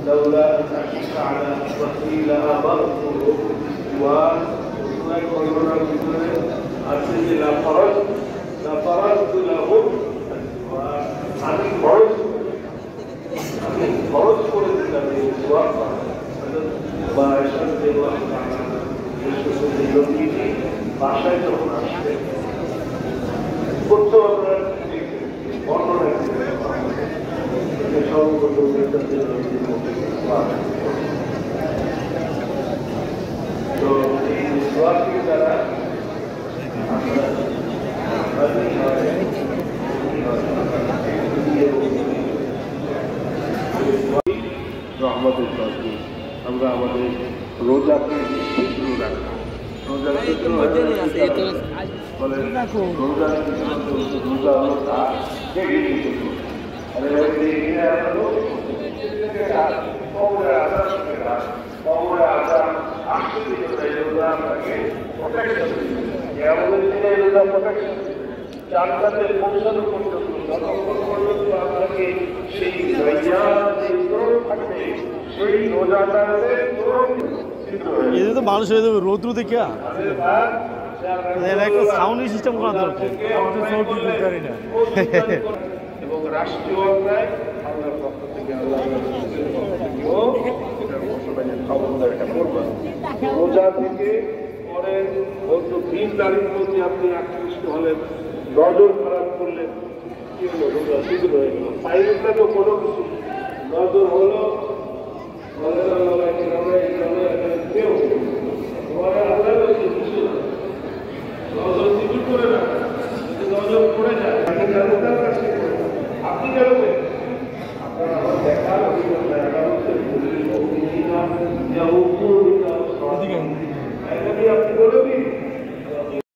لولا أن أشق على أخوتي لأمرت ويقولون أرسل لفرضت لهم وعن فرض كل الذي وقع وأشهد الله تعالى يشهد يومي فعشيتهم أشهد كنت তো এই বিশ্বকে দ্বারা রহমতের কাছে আমরা আমাদের রোজাকে তীব্র রাখা জান্নাতে পৌঁছানো পর্যন্ত আপনাকে সেই সেই রোজাদারের এই তো মানুষ হয়ে যাবে রৌদ্র দেখে একটা সাউন্ড সিস্টেম করা দরকার এবং রাষ্ট্রীয় অন্যায় আল্লাহর পক্ষ থেকে রোজা থেকে পরের হয়তো দিন তারিখ প্রতি আপনি আকৃষ্ট হলেন, নজর খারাপ করলেন, কি হলো রোজা শিথিল হয়ে গেল। পাইলেন তো কোনো কিছু নজর হলো কেউ